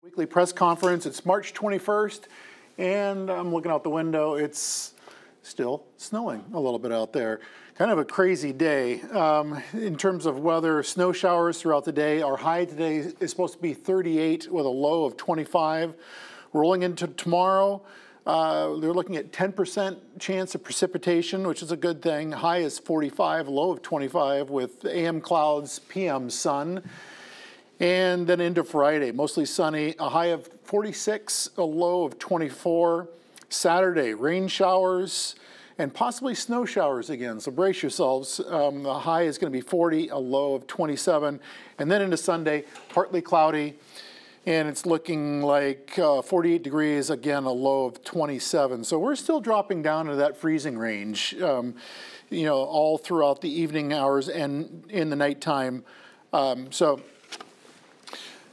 Weekly press conference. It's March 21st, and I'm looking out the window. It's still snowing a little bit out there. Kind of a crazy day. In terms of weather, snow showers throughout the day. Our high today is supposed to be 38 with a low of 25. Rolling into tomorrow, they're looking at 10% chance of precipitation, which is a good thing. High is 45, low of 25 with AM clouds, PM sun. And then into Friday, mostly sunny, a high of 46, a low of 24. Saturday, rain showers and possibly snow showers again, so brace yourselves. The high is going to be 40, a low of 27. And then into Sunday, partly cloudy, and it's looking like 48 degrees, again, a low of 27. So we're still dropping down into that freezing range, all throughout the evening hours and in the nighttime.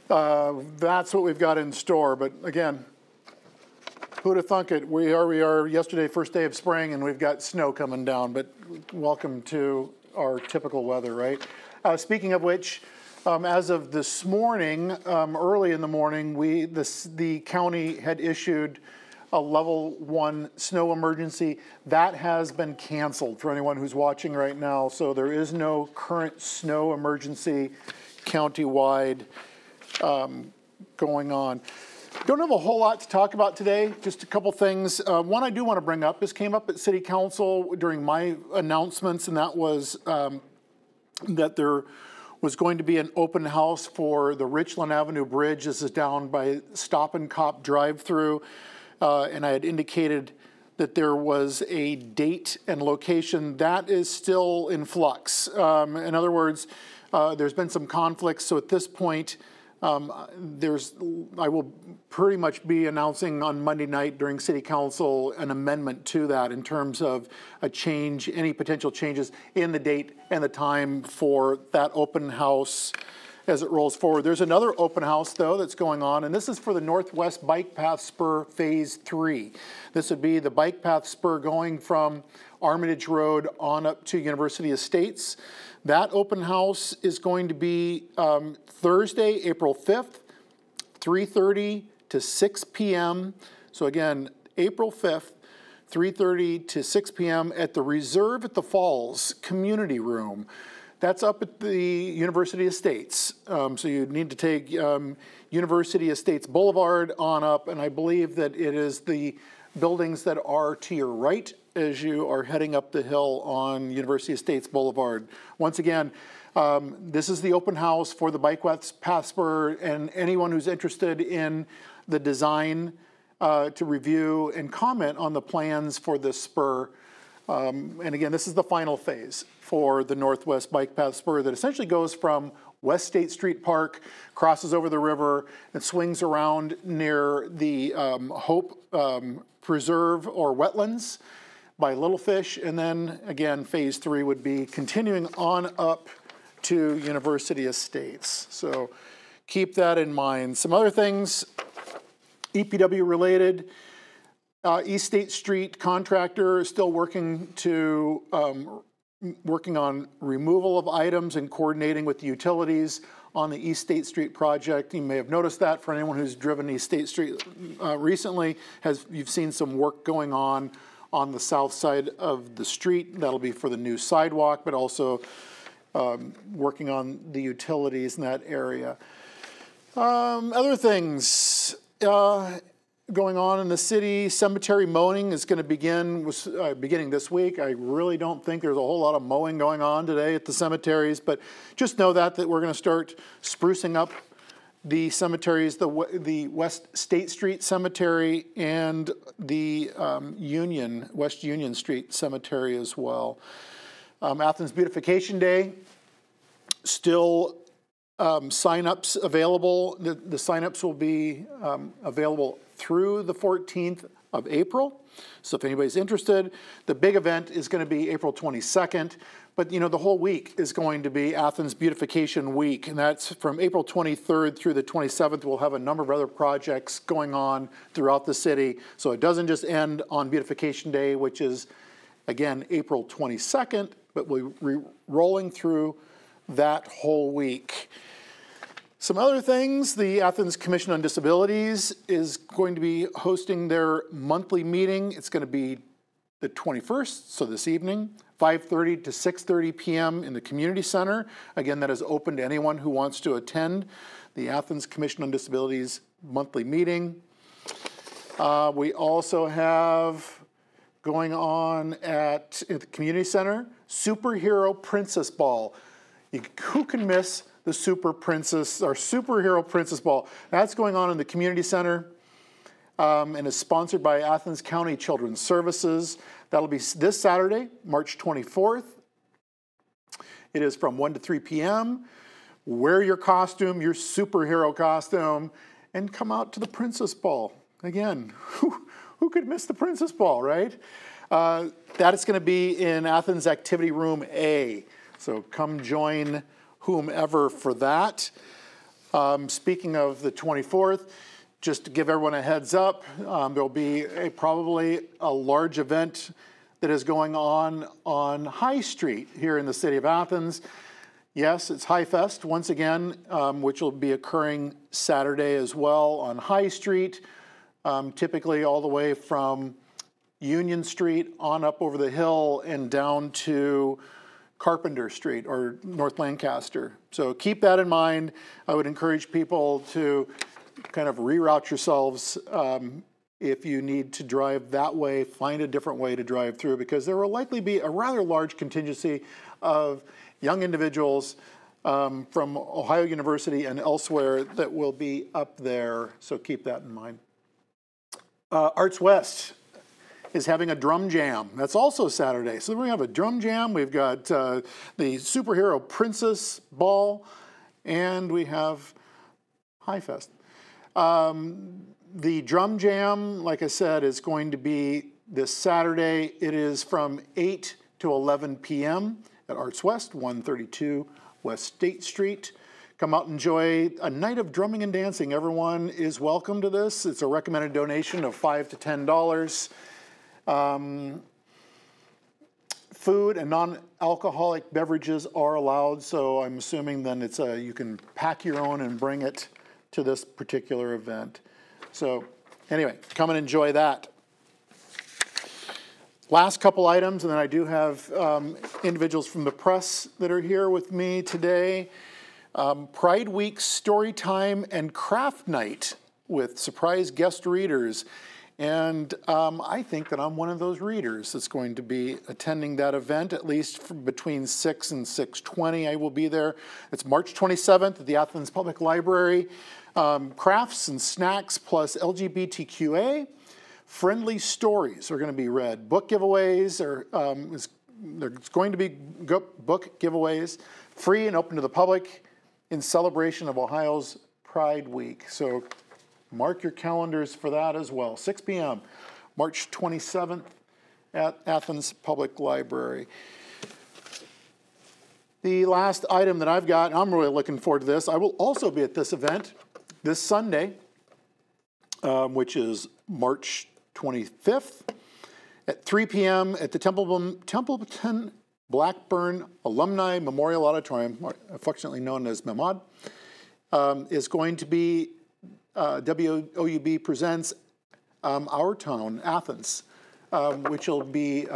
That's what we've got in store. But again, who'd have thunk it? We are yesterday, first day of spring, and we've got snow coming down. But welcome to our typical weather, right? Speaking of which, as of this morning, early in the morning, the county had issued a level 1 snow emergency. That has been canceled for anyone who's watching right now. So there is no current snow emergency countywide going on. Don't have a whole lot to talk about today, just a couple things. One I do want to bring up, this came up at City Council during my announcements, and that was that there was going to be an open house for the Richland Avenue Bridge. This is down by Stop and Cop drive-through, and I had indicated that there was a date and location. That is still in flux. In other words, there's been some conflicts, so at this point, I will pretty much be announcing on Monday night during City Council an amendment to that in terms of a change, any potential changes in the date and the time for that open house as it rolls forward. There's another open house, though, that's going on, and this is for the Northwest Bike Path Spur Phase 3. This would be the bike path spur going from Armitage Road on up to University Estates. That open house is going to be Thursday, April 5th, 3:30 to 6 p.m. So again, April 5th, 3:30 to 6 p.m. at the Reserve at the Falls Community Room. That's up at the University Estates. So you need to take University Estates Boulevard on up, and I believe that it is the buildings that are to your right as you are heading up the hill on University Estates Boulevard. Once again, this is the open house for the Bike Path Spur, and anyone who's interested in the design to review and comment on the plans for this spur. And again, this is the final phase for the Northwest Bike Path Spur that essentially goes from West State Street Park, crosses over the river, and swings around near the Hope Preserve or wetlands by Little Fish, and then again, phase 3 would be continuing on up to University Estates. So keep that in mind. Some other things, EPW related, East State Street contractor is still working on removal of items and coordinating with the utilities on the East State Street project. You may have noticed that for anyone who's driven East State Street recently, you've seen some work going on the south side of the street. That'll be for the new sidewalk, but also working on the utilities in that area. Other things going on in the city, cemetery mowing is going to beginning this week. I really don't think there's a whole lot of mowing going on today at the cemeteries, but just know that we're going to start sprucing up the cemeteries, the West State Street Cemetery and the West Union Street Cemetery as well. Athens Beautification Day, still sign-ups available. The sign-ups will be available through the 14th of April. So if anybody's interested, the big event is going to be April 22nd. But the whole week is going to be Athens Beautification Week, and that's from April 23rd through the 27th. We'll have a number of other projects going on throughout the city. So it doesn't just end on Beautification Day, which is, again, April 22nd, but we're rolling through that whole week. Some other things, the Athens Commission on Disabilities is going to be hosting their monthly meeting. It's going to be the 21st, so this evening, 5:30 to 6:30 p.m. in the community center. Again, that is open to anyone who wants to attend the Athens Commission on Disabilities monthly meeting. We also have going on at the community center, Superhero Princess Ball. Who can miss the Superhero Princess Ball? That's going on in the community center. And is sponsored by Athens County Children's Services. That'll be this Saturday, March 24th. It is from 1 to 3 p.m. Wear your costume, your superhero costume, and come out to the Princess Ball. Again, who could miss the Princess Ball, right? That is going to be in Athens Activity Room A. So come join whomever for that. Speaking of the 24th, just to give everyone a heads up, there'll be probably a large event that is going on High Street here in the city of Athens. Yes, it's High Fest once again, which will be occurring Saturday as well on High Street, typically all the way from Union Street on up over the hill and down to Carpenter Street or North Lancaster. So keep that in mind. I would encourage people to kind of reroute yourselves. If you need to drive that way, find a different way to drive through, because there will likely be a rather large contingency of young individuals from Ohio University and elsewhere that will be up there. So keep that in mind. Arts West is having a drum jam. That's also Saturday. So we have a drum jam. We've got the Superhero Princess Ball, and we have High Fest. The drum jam, like I said, is going to be this Saturday. It is from 8 to 11 p.m. at Arts West, 132 West State Street. Come out and enjoy a night of drumming and dancing. Everyone is welcome to this. It's a recommended donation of $5 to $10. Food and non-alcoholic beverages are allowed, so I'm assuming then it's you can pack your own and bring it to this particular event. So anyway, come and enjoy that. Last couple items, and then I do have individuals from the press that are here with me today. Pride Week Story Time and Craft Night with surprise guest readers. And I think that I'm one of those readers that's going to be attending that event, at least between 6 and 6:20. I will be there. It's March 27th at the Athens Public Library. Crafts and snacks plus LGBTQA friendly stories are going to be read. Book giveaways there's going to be book giveaways, free and open to the public in celebration of Ohio's Pride Week. So mark your calendars for that as well. 6 p.m., March 27th at Athens Public Library. The last item that I've got, and I'm really looking forward to this, I will also be at this event this Sunday, which is March 25th at 3 p.m. at the Templeton Blackburn Alumni Memorial Auditorium, affectionately known as MEMAUD, is going to be WOUB presents Our Town, Athens, which will be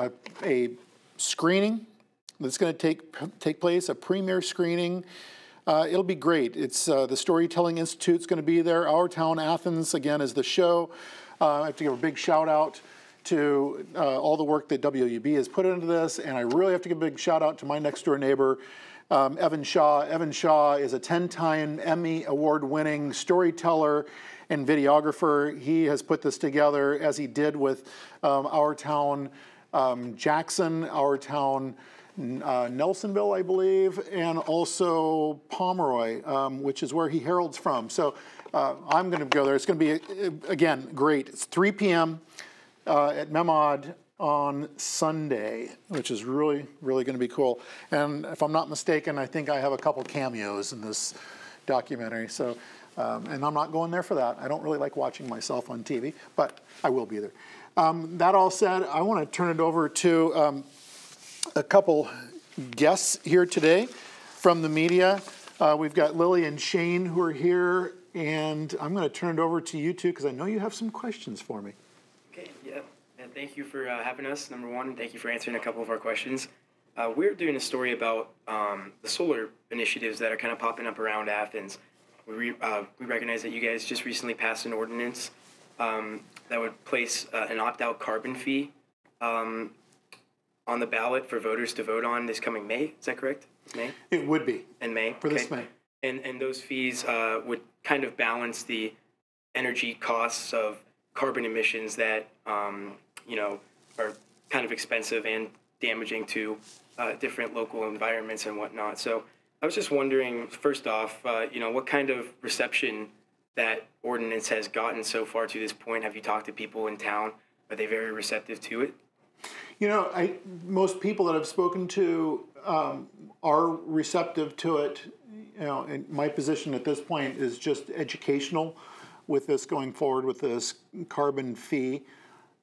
a screening that's going to take place, a premiere screening. It'll be great. It's the Storytelling Institute's going to be there. Our Town, Athens, again, is the show. I have to give a big shout out to all the work that WOUB has put into this, and I really have to give a big shout out to my next door neighbor, Evan Shaw. Evan Shaw is a 10-time Emmy award-winning storyteller and videographer. He has put this together, as he did with Our Town Jackson, Our Town Nelsonville, I believe, and also Pomeroy, which is where he heralds from. So I'm going to go there. It's going to be, again, great. It's 3 p.m. At MEMAUD on Sunday, which is really, really going to be cool. And if I'm not mistaken, I think I have a couple cameos in this documentary. So, and I'm not going there for that. I don't really like watching myself on TV, but I will be there. That all said, I want to turn it over to a couple guests here today from the media. We've got Lily and Shane who are here, and I'm going to turn it over to you two because I know you have some questions for me. Okay, yeah, and thank you for having us, number one, and thank you for answering a couple of our questions. We're doing a story about the solar initiatives that are kind of popping up around Athens. We recognize that you guys just recently passed an ordinance that would place an opt-out carbon fee on the ballot for voters to vote on this coming May. Is that correct? May? It would be. In May? For this May. And those fees would kind of balance the energy costs of carbon emissions that, you know, are kind of expensive and damaging to different local environments and whatnot. So I was just wondering, first off, you know, what kind of reception that ordinance has gotten so far to this point? Have you talked to people in town? Are they very receptive to it? You know, most people that I've spoken to are receptive to it. You know, and my position at this point is just educational with this going forward with this carbon fee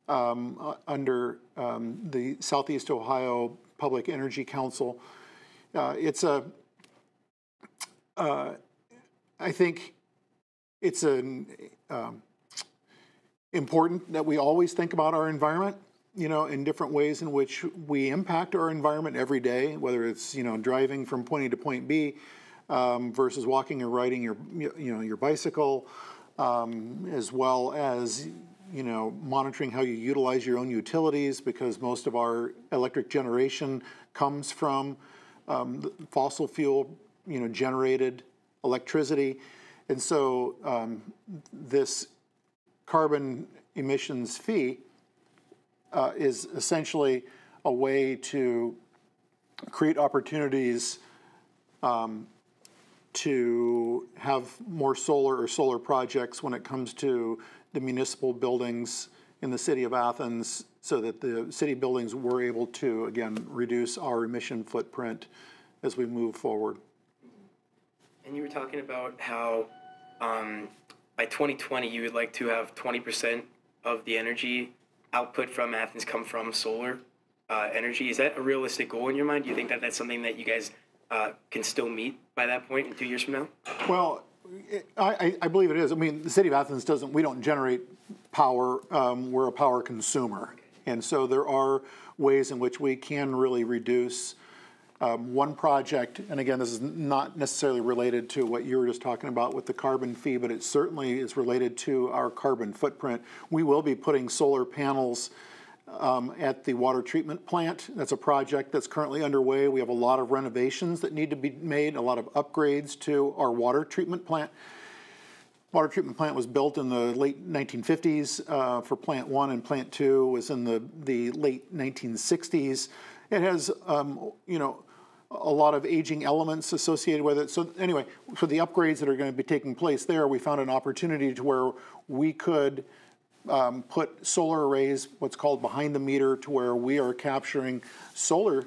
under the Southeast Ohio Public Energy Council. It's a, I think it's important that we always think about our environment, you know, in different ways in which we impact our environment every day, whether it's, you know, driving from point A to point B versus walking or riding your bicycle, as well as, you know, monitoring how you utilize your own utilities, because most of our electric generation comes from fossil fuel, you know, generated electricity. And so this carbon emissions fee is essentially a way to create opportunities to have more solar projects when it comes to the municipal buildings in the city of Athens, so that the city buildings were able to, again, reduce our emission footprint as we move forward. And you were talking about how by 2020 you would like to have 20% of the energy output from Athens come from solar energy. Is that a realistic goal in your mind? Do you think that that's something that you guys can still meet by that point in 2 years from now? Well, I believe it is. I mean, the city of Athens we don't generate power. We're a power consumer. And so there are ways in which we can really reduce one project. And again, this is not necessarily related to what you were just talking about with the carbon fee, but it certainly is related to our carbon footprint. We will be putting solar panels at the water treatment plant. That's a project that's currently underway. We have a lot of renovations that need to be made, a lot of upgrades to our water treatment plant. Water treatment plant was built in the late 1950s for Plant 1, and Plant 2 was in the late 1960s. It has, you know, a lot of aging elements associated with it. So anyway, for the upgrades that are going to be taking place there, we found an opportunity to where we could put solar arrays, what's called behind the meter, to where we are capturing solar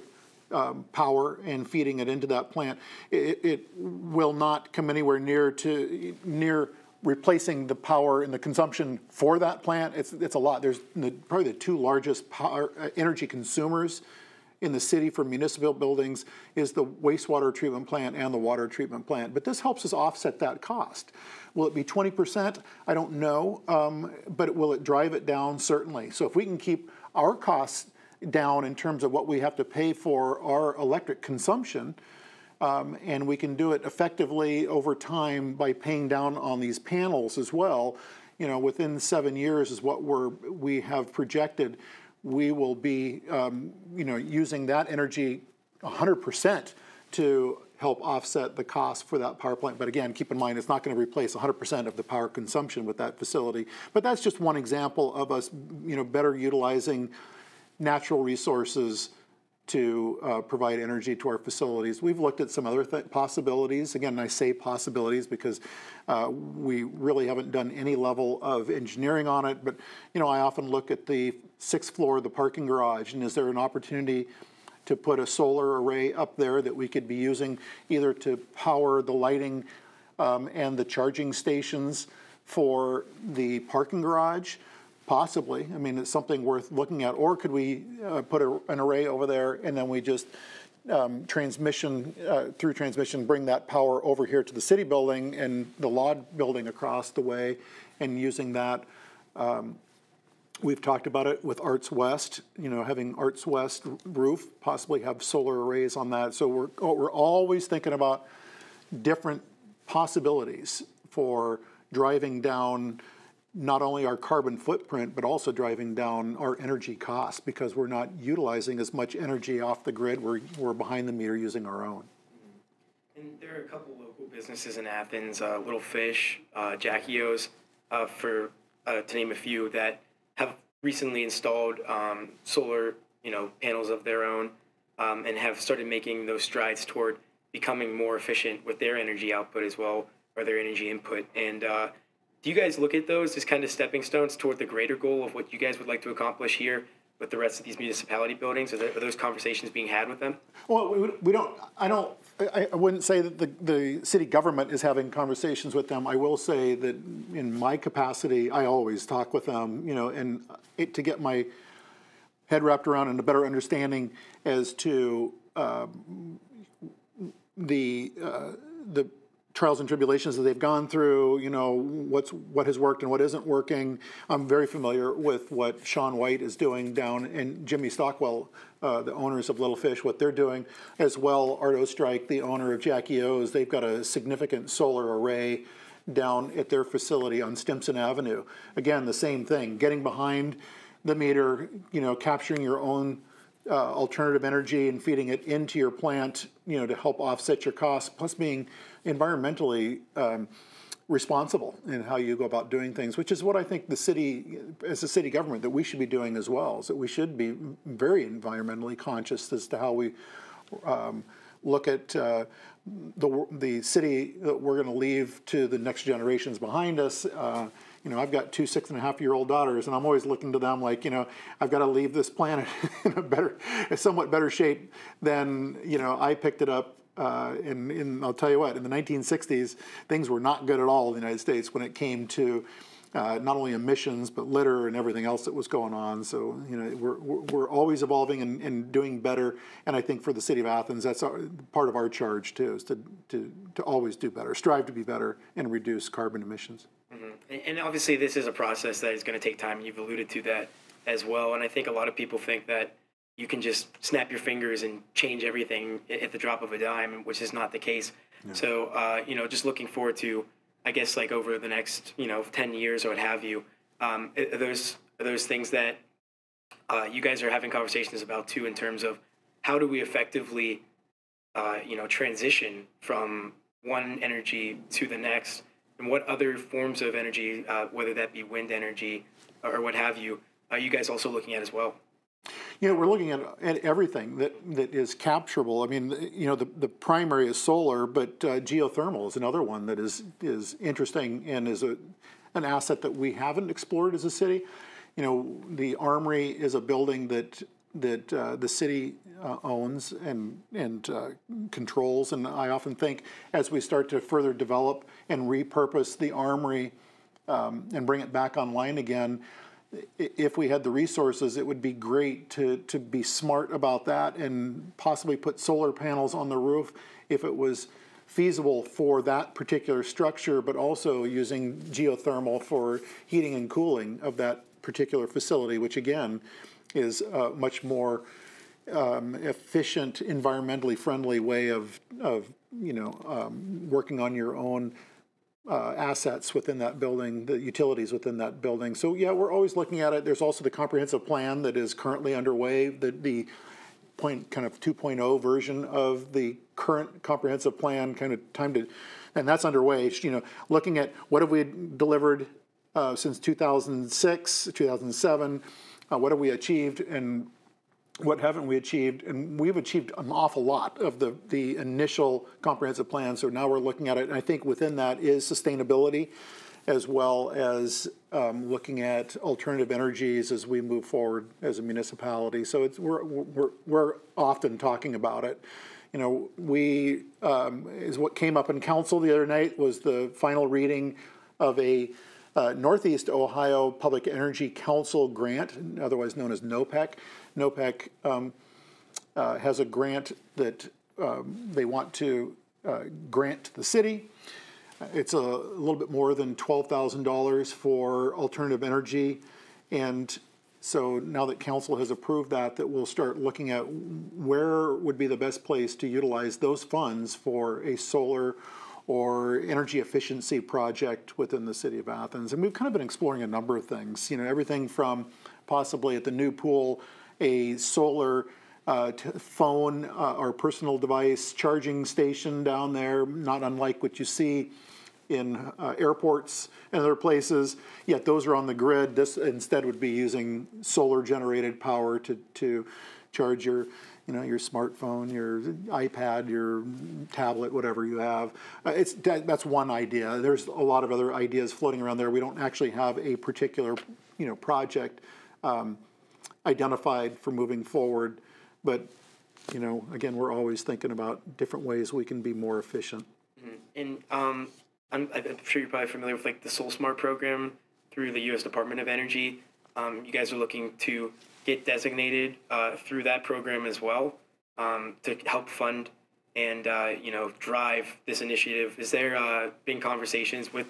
power and feeding it into that plant. It will not come anywhere near replacing the power and the consumption for that plant. It's a lot. There's probably the two largest energy consumers in the city for municipal buildings is the wastewater treatment plant and the water treatment plant. But this helps us offset that cost. Will it be 20%? I don't know, but will it drive it down? Certainly. So if we can keep our costs down in terms of what we have to pay for our electric consumption, and we can do it effectively over time by paying down on these panels as well, you know, within 7 years is what we have projected. We will be, you know, using that energy 100% to help offset the cost for that power plant. But again, keep in mind, it's not going to replace 100% of the power consumption with that facility. But that's just one example of us, you know, better utilizing natural resources to provide energy to our facilities. We've looked at some other possibilities. Again, I say possibilities because we really haven't done any level of engineering on it. But, you know, I often look at the 6th floor of the parking garage, and is there an opportunity to put a solar array up there that we could be using either to power the lighting and the charging stations for the parking garage? Possibly. I mean, it's something worth looking at. Or could we put an array over there and then we just transmission, through transmission, bring that power over here to the city building and the law building across the way, and using that. We've talked about it with Arts West, having Arts West roof, possibly have solar arrays on that. So we're always thinking about different possibilities for driving down not only our carbon footprint, but also driving down our energy costs, because we're not utilizing as much energy off the grid. We're behind the meter using our own. And there are a couple local businesses in Athens, Little Fish, Jackie O's, to name a few, that have recently installed solar, panels of their own, and have started making those strides toward becoming more efficient with their energy output as well, or their energy input. And do you guys look at those as kind of stepping stones toward the greater goal of what you guys would like to accomplish here with the rest of these municipality buildings? Are those conversations being had with them? Well, I wouldn't say that the city government is having conversations with them. I will say that in my capacity, I always talk with them, and to get my head wrapped around and a better understanding as to the trials and tribulations that they've gone through, what has worked and what isn't working. I'm very familiar with what Sean White is doing down, and Jimmy Stockwell, the owners of Little Fish, what they're doing, as well. Art Ostrike, the owner of Jackie O's, they've got a significant solar array down at their facility on Stimson Avenue. Again, the same thing, getting behind the meter, capturing your own alternative energy and feeding it into your plant, to help offset your costs, plus being environmentally responsible in how you go about doing things, which is what I think the city, as a city government, that we should be doing as well. So we should be very environmentally conscious as to how we look at the city that we're going to leave to the next generations behind us. I've got two 6.5-year-old daughters, and I'm always looking to them like, I've got to leave this planet in a somewhat better shape than, I picked it up. I'll tell you what, in the 1960s, things were not good at all in the United States when it came to not only emissions, but litter and everything else that was going on. So, we're always evolving and doing better. And I think for the city of Athens, that's part of our charge too, is to always do better, strive to be better, and reduce carbon emissions. Mm-hmm. And obviously, this is a process that is going to take time. You've alluded to that as well. And I think a lot of people think that you can just snap your fingers and change everything at the drop of a dime, which is not the case. Yeah. So, just looking forward to, I guess, like over the next, 10 years or what have you, are those things that you guys are having conversations about too, in terms of how do we effectively, transition from one energy to the next, and what other forms of energy, whether that be wind energy or what have you, are you guys also looking at as well? We're looking at everything that is capturable. I mean, the primary is solar, but geothermal is another one that is interesting and is an asset that we haven't explored as a city. The Armory is a building that the city owns and controls, and I often think as we start to further develop and repurpose the Armory and bring it back online again, if we had the resources, it would be great to be smart about that and possibly put solar panels on the roof if it was feasible for that particular structure, but also using geothermal for heating and cooling of that particular facility, which again is a much more efficient, environmentally friendly way of working on your own assets within that building, the utilities within that building. So yeah, we're always looking at it. There's also the comprehensive plan that is currently underway, the 2.0 version of the current comprehensive plan, and that's underway. Looking at what have we delivered since 2006, 2007, what have we achieved, and what haven't we achieved? And we've achieved an awful lot of the initial comprehensive plan. So now we're looking at it, and I think within that is sustainability, as well as looking at alternative energies as we move forward as a municipality. So we're often talking about it. Is what came up in council the other night was the final reading of a Northeast Ohio Public Energy Council grant, otherwise known as NOPEC. NOPEC has a grant that they want to grant to the city. It's a little bit more than $12,000 for alternative energy. And so now that council has approved that, we'll start looking at where would be the best place to utilize those funds for a solar or energy efficiency project within the city of Athens. And we've kind of been exploring a number of things, everything from possibly at the new pool, a solar phone or personal device charging station down there, not unlike what you see in airports and other places, yet those are on the grid. This instead would be using solar generated power to charge your smartphone, your iPad, your tablet, whatever you have. That's one idea. There's a lot of other ideas floating around there. We don't actually have a particular project identified for moving forward, but again, we're always thinking about different ways we can be more efficient. And I'm sure you're probably familiar with the SolSmart program through the U.S. Department of Energy. You guys are looking to get designated through that program as well to help fund and drive this initiative. Is there been conversations with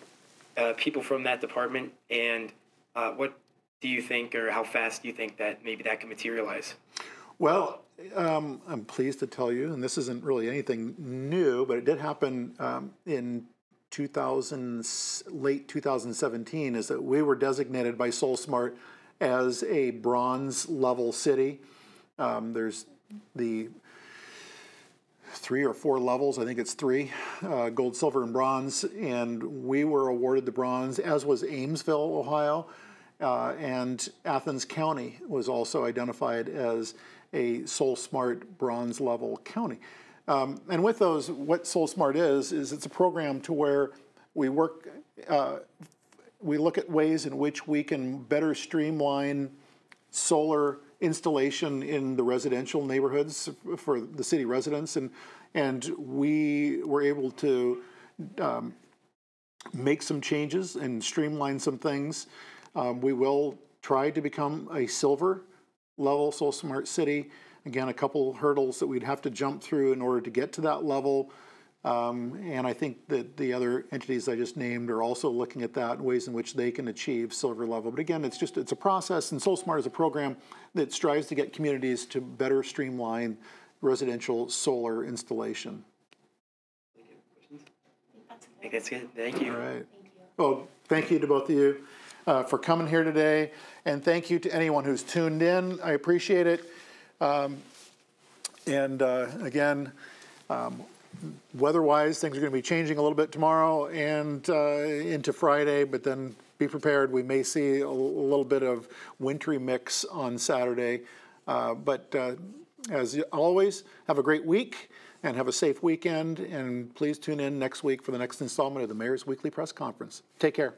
people from that department, and what do you think, or how fast do you think that maybe that can materialize? Well, I'm pleased to tell you, and this isn't really anything new, but it did happen in late 2017, is that we were designated by SolSmart as a bronze level city. There's the 3 or 4 levels, I think it's 3, gold, silver, and bronze, and we were awarded the bronze, as was Amesville, Ohio, and Athens County was also identified as a SolSmart bronze level county. And with those, what SolSmart is it's a program to where we work, we look at ways in which we can better streamline solar installation in the residential neighborhoods for the city residents, and we were able to make some changes and streamline some things. We will try to become a silver level SolSmart city. Again, a couple hurdles that we'd have to jump through in order to get to that level. And I think that the other entities I just named are also looking at that, ways in which they can achieve silver level. But again, it's a process, and SolSmart is a program that strives to get communities to better streamline residential solar installation. I think that's good. Thank you. All right. Thank you. Well, thank you to both of you for coming here today, and thank you to anyone who's tuned in. I appreciate it. Again, weather-wise, things are going to be changing a little bit tomorrow and into Friday, but then be prepared. We may see a little bit of wintry mix on Saturday. But as always, have a great week and have a safe weekend. And please tune in next week for the next installment of the Mayor's Weekly Press Conference. Take care.